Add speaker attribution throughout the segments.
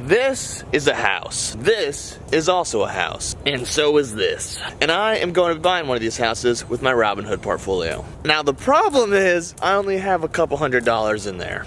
Speaker 1: This is a house. This is also a house. And so is this. And I am going to be buying one of these houses with my Robinhood portfolio. Now the problem is, I only have a couple $100s in there.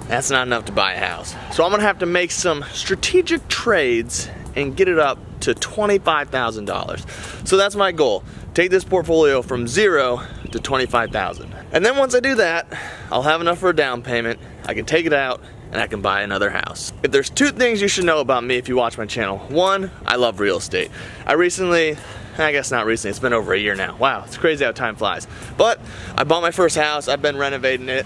Speaker 1: That's not enough to buy a house. So I'm gonna have to make some strategic trades and get it up to $25,000. So that's my goal. Take this portfolio from 0 to 25,000. And then once I do that, I'll have enough for a down payment. I can take it out and I can buy another house. If there's two things you should know about me if you watch my channel. One, I love real estate. I guess not recently, it's been over a year now. Wow, it's crazy how time flies. But I bought my first house, I've been renovating it.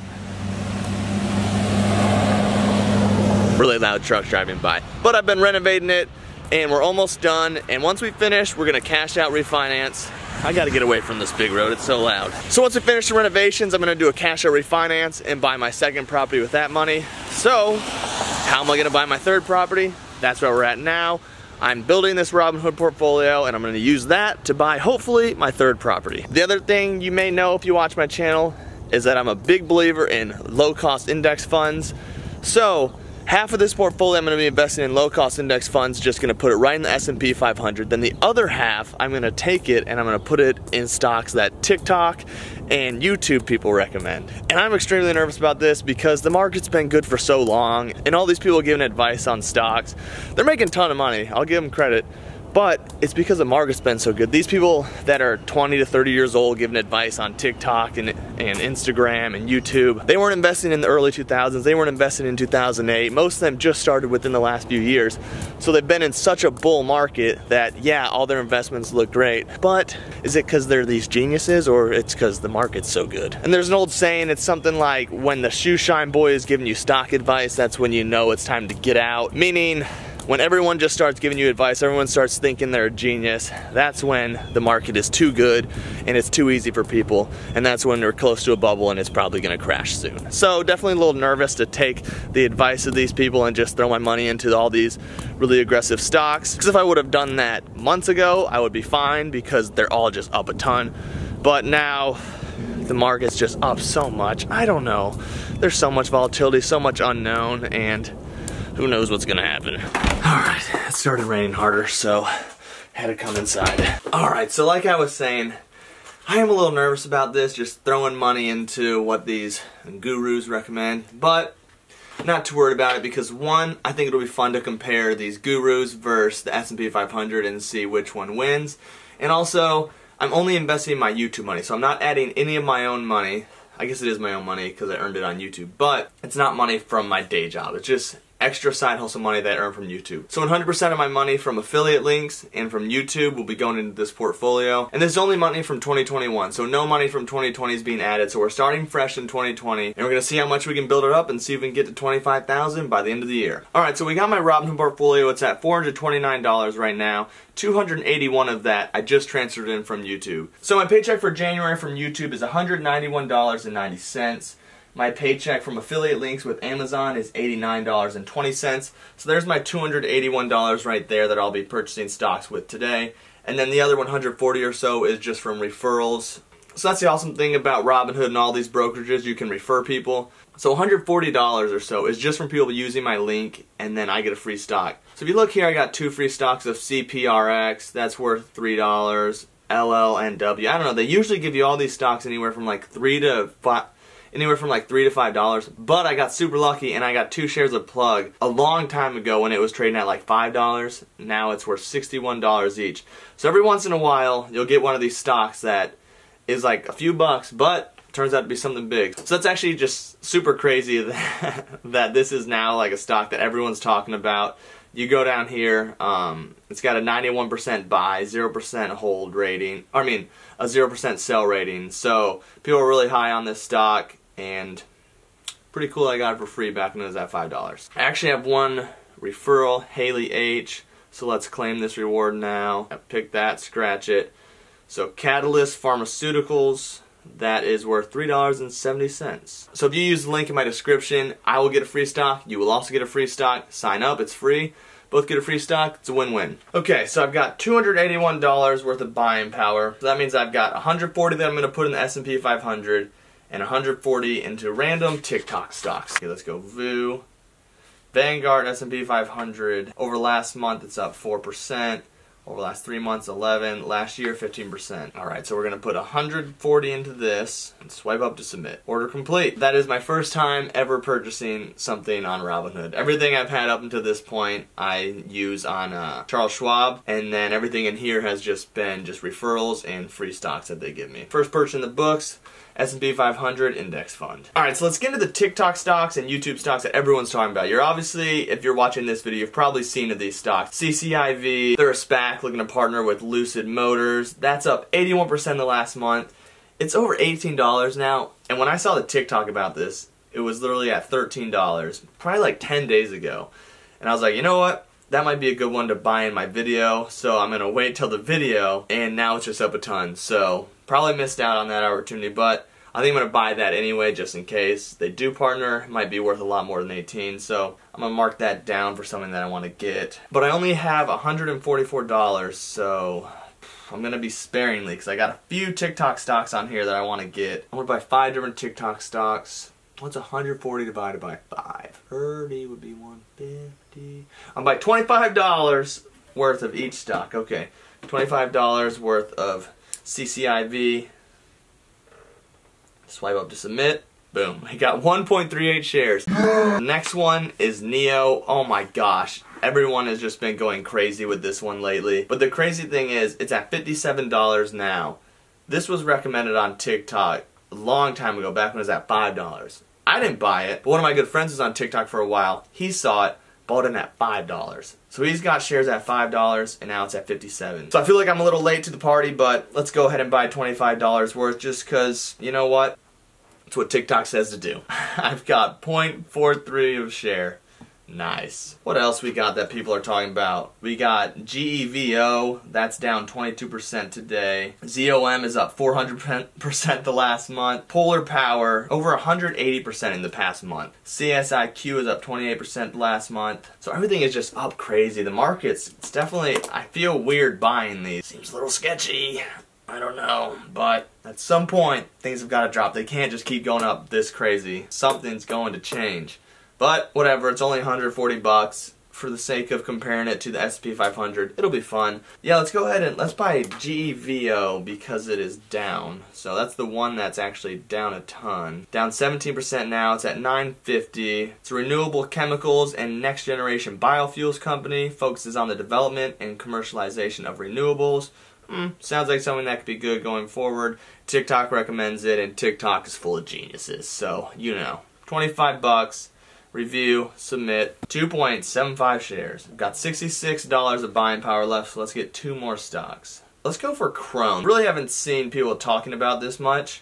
Speaker 1: Really loud trucks driving by. But I've been renovating it and we're almost done. And once we finish, we're gonna cash out refinance. I gotta get away from this big road, it's so loud. So once we finish the renovations, I'm gonna do a cash out refinance and buy my second property with that money. So, how am I gonna buy my third property? That's where we're at now. I'm building this Robinhood portfolio and I'm gonna use that to buy, hopefully, my third property. The other thing you may know if you watch my channel is that I'm a big believer in low-cost index funds. So, half of this portfolio I'm going to be investing in low-cost index funds, just going to put it right in the S&P 500. Then the other half, I'm going to take it and I'm going to put it in stocks that TikTok and YouTube people recommend. And I'm extremely nervous about this because the market's been good for so long and all these people giving advice on stocks, they're making a ton of money. I'll give them credit. But it's because the market's been so good. These people that are 20 to 30 years old giving advice on TikTok and Instagram and YouTube, they weren't investing in the early 2000s, they weren't investing in 2008. Most of them just started within the last few years. So they've been in such a bull market that, yeah, all their investments look great. But is it because they're these geniuses or it's because the market's so good? And there's an old saying, it's something like, when the shoe shine boy is giving you stock advice, that's when you know it's time to get out. Meaning, when everyone just starts giving you advice, everyone starts thinking they're a genius, that's when the market is too good and it's too easy for people, and that's when they're close to a bubble and it's probably gonna crash soon. So definitely a little nervous to take the advice of these people and just throw my money into all these really aggressive stocks. Because if I would have done that months ago, I would be fine because they're all just up a ton. But now, the market's just up so much. I don't know. There's so much volatility, so much unknown, and who knows what's gonna happen. Alright, it started raining harder, so had to come inside. Alright, so like I was saying, I am a little nervous about this, just throwing money into what these gurus recommend, but not too worried about it because one, I think it'll be fun to compare these gurus versus the S&P 500 and see which one wins. And also, I'm only investing my YouTube money, so I'm not adding any of my own money. I guess it is my own money because I earned it on YouTube, but it's not money from my day job. It's just extra side hustle money that I earn from YouTube. So 100% of my money from affiliate links and from YouTube will be going into this portfolio. And this is only money from 2021, so no money from 2020 is being added. So we're starting fresh in 2020, and we're gonna see how much we can build it up and see if we can get to 25,000 by the end of the year. Alright, so we got my Robinhood portfolio. It's at $429 right now. 281 of that I just transferred in from YouTube. So my paycheck for January from YouTube is $191.90. My paycheck from affiliate links with Amazon is $89.20. So there's my $281 right there that I'll be purchasing stocks with today. And then the other 140 or so is just from referrals. So that's the awesome thing about Robinhood and all these brokerages, you can refer people. So $140 or so is just from people using my link, and then I get a free stock. So if you look here, I got 2 free stocks of CPRX, that's worth $3. LLNW, I don't know, they usually give you all these stocks anywhere from like $3 to $5, but I got super lucky and I got 2 shares of Plug a long time ago when it was trading at like $5. Now it's worth $61 each. So every once in a while, you'll get one of these stocks that is like a few bucks, but turns out to be something big. So that's actually just super crazy that this is now like a stock that everyone's talking about. You go down here, it's got a 91% buy, 0% hold rating, a 0% sell rating. So people are really high on this stock, and pretty cool I got it for free back when it was at $5. I actually have one referral, Haley H. So let's claim this reward now. Pick that, scratch it. So Catalyst Pharmaceuticals, that is worth $3.70. So if you use the link in my description, I will get a free stock. You will also get a free stock. Sign up, it's free. Both get a free stock, it's a win-win. Okay, so I've got $281 worth of buying power. So that means I've got 140 that I'm going to put in the S&P 500 and 140 into random TikTok stocks. Okay, let's go VOO. Vanguard S&P 500, over last month it's up 4%. Over the last 3 months, 11. Last year, 15%. Alright, so we're going to put 140 into this and swipe up to submit. Order complete. That is my first time ever purchasing something on Robinhood. Everything I've had up until this point, I use on Charles Schwab, and then everything in here has just been referrals and free stocks that they give me. First purchase in the books, S&P 500 index fund. Alright, so let's get into the TikTok stocks and YouTube stocks that everyone's talking about. You're obviously, if you're watching this video, you've probably seen of these stocks. CCIV, they're a SPAC looking to partner with Lucid Motors. That's up 81% in the last month. It's over $18 now, and when I saw the TikTok about this, it was literally at $13, probably like 10 days ago. And I was like, you know what? That might be a good one to buy in my video, so I'm gonna wait till the video, and now it's just up a ton. So probably missed out on that opportunity, but I think I'm gonna buy that anyway just in case. They do partner, it might be worth a lot more than 18, so I'm gonna mark that down for something that I want to get. But I only have $144, so I'm gonna be sparingly because I got a few TikTok stocks on here that I want to get. I'm gonna buy 5 different TikTok stocks. What's 140 divided by 5? 30 would be 150. I'm buy $25 worth of each stock. Okay, $25 worth of CCIV. Swipe up to submit. Boom. I got 1.38 shares. Next one is Neo. Oh my gosh. Everyone has just been going crazy with this one lately. But the crazy thing is, it's at $57 now. This was recommended on TikTok a long time ago, back when it was at $5. I didn't buy it, but one of my good friends was on TikTok for a while. He saw it, bought it at $5. So he's got shares at $5, and now it's at $57. So I feel like I'm a little late to the party, but let's go ahead and buy $25 worth just because, you know what? It's what TikTok says to do. I've got 0.43 of share. Nice. What else we got that people are talking about? We got GEVO, that's down 22% today. ZOM is up 400% the last month. Polar Power, over 180% in the past month. CSIQ is up 28% last month. So everything is just up crazy. The markets, it's definitely, I feel weird buying these. Seems a little sketchy. I don't know, but at some point, things have got to drop. They can't just keep going up this crazy. Something's going to change. But whatever, it's only 140 bucks. For the sake of comparing it to the S&P 500, it'll be fun. Yeah, let's go ahead and let's buy GEVO because it is down. So that's the one that's actually down a ton. Down 17% now. It's at 950. It's a renewable chemicals and next generation biofuels company. Focuses on the development and commercialization of renewables. Sounds like something that could be good going forward. TikTok recommends it, and TikTok is full of geniuses. So, you know, 25 bucks. Review, submit, 2.75 shares. I've got $66 of buying power left, so let's get 2 more stocks. Let's go for Chrome. Really haven't seen people talking about this much,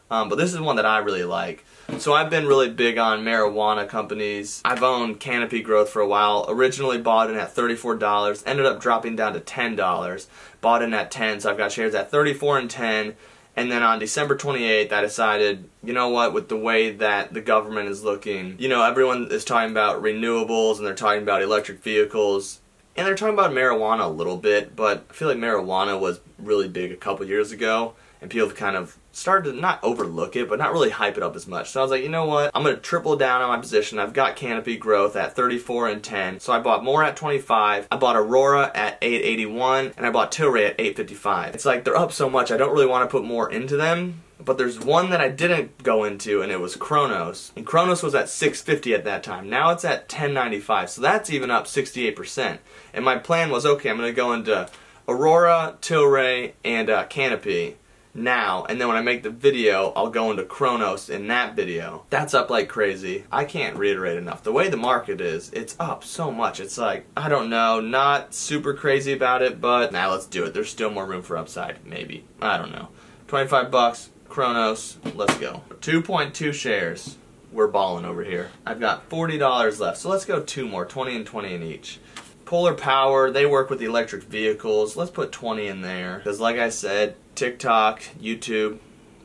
Speaker 1: but this is one that I really like. So I've been really big on marijuana companies. I've owned Canopy Growth for a while. Originally bought in at $34, ended up dropping down to $10. Bought in at 10, so I've got shares at 34 and 10. And then on December 28th, I decided, you know what, with the way that the government is looking, you know, everyone is talking about renewables and they're talking about electric vehicles. And they're talking about marijuana a little bit, but I feel like marijuana was really big a couple years ago. And people have kind of started to not overlook it, but not really hype it up as much. So I was like, you know what? I'm going to triple down on my position. I've got Canopy Growth at 34 and 10. So I bought more at 25. I bought Aurora at 881. And I bought Tilray at 855. It's like they're up so much, I don't really want to put more into them. But there's one that I didn't go into, and it was Kronos. And Kronos was at 650 at that time. Now it's at 1095. So that's even up 68%. And my plan was, okay, I'm going to go into Aurora, Tilray, and Canopy now, and then when I make the video, I'll go into Kronos in that video. That's up like crazy. I can't reiterate enough. The way the market is, it's up so much. It's like, I don't know, not super crazy about it, but now let's do it. There's still more room for upside, maybe. I don't know. 25 bucks, Kronos, let's go. 2.2 shares. We're balling over here. I've got $40 left, so let's go 2 more, 20 and 20 in each. Polar Power, they work with the electric vehicles. Let's put 20 in there. Because like I said, TikTok, YouTube,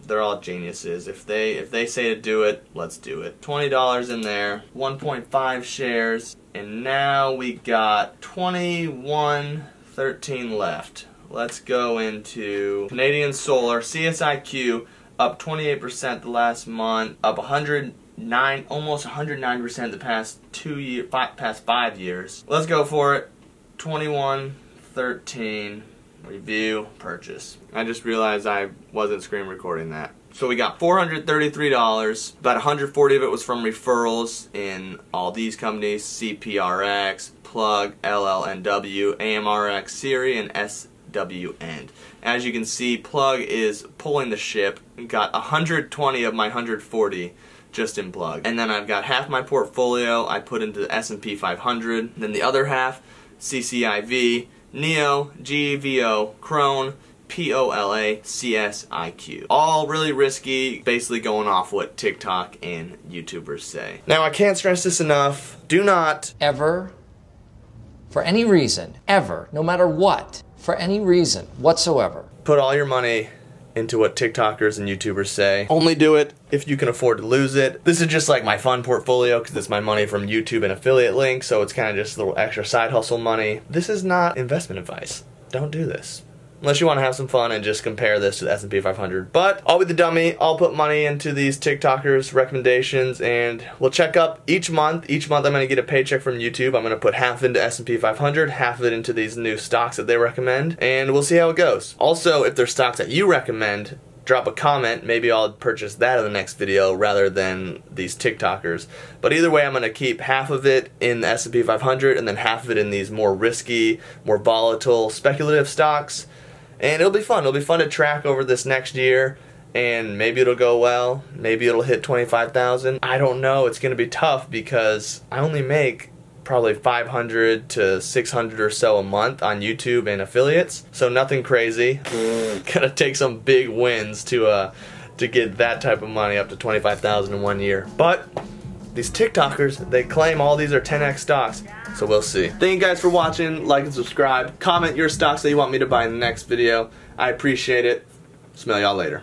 Speaker 1: they're all geniuses. If they say to do it, let's do it. $20 in there, 1.5 shares, and now we got 21.13 left. Let's go into Canadian Solar, CSIQ, up 28% the last month, up 100 almost 109% the past 5 years. Let's go for it. 2113 review purchase. I just realized I wasn't screen recording that. So we got $433. About 140 of it was from referrals in all these companies: CPRX, Plug, LLNW, AMRX, Siri, and SWN. As you can see, Plug is pulling the ship. Got 120 of my 140 just in Plug. And then I've got half my portfolio I put into the S&P 500. Then the other half, CCIV, NEO, GVO, Crone, POLA, CSIQ. All really risky, basically going off what TikTok and YouTubers say. Now I can't stress this enough. Do not
Speaker 2: ever, for any reason, ever, no matter what, for any reason whatsoever,
Speaker 1: put all your money into what TikTokers and YouTubers say. Only do it if you can afford to lose it. This is just like my fun portfolio because it's my money from YouTube and affiliate links, so it's kind of just a little extra side hustle money. This is not investment advice. Don't do this. Unless you want to have some fun and just compare this to the S&P 500. But I'll be the dummy. I'll put money into these TikTokers' recommendations, and we'll check up each month. Each month I'm going to get a paycheck from YouTube. I'm going to put half into S&P 500, half of it into these new stocks that they recommend, and we'll see how it goes. Also, if there's stocks that you recommend, drop a comment. Maybe I'll purchase that in the next video rather than these TikTokers. But either way, I'm going to keep half of it in the S&P 500 and then half of it in these more risky, more volatile, speculative stocks. And it'll be fun. It'll be fun to track over this next year, and maybe it'll go well. Maybe it'll hit 25,000. I don't know. It's going to be tough because I only make probably 500 to 600 or so a month on YouTube and affiliates. So nothing crazy. Gonna take some big wins to get that type of money up to 25,000 in 1 year. But these TikTokers, they claim all these are 10x stocks. So we'll see. Thank you guys for watching. Like and subscribe. Comment your stocks that you want me to buy in the next video. I appreciate it. Smell y'all later.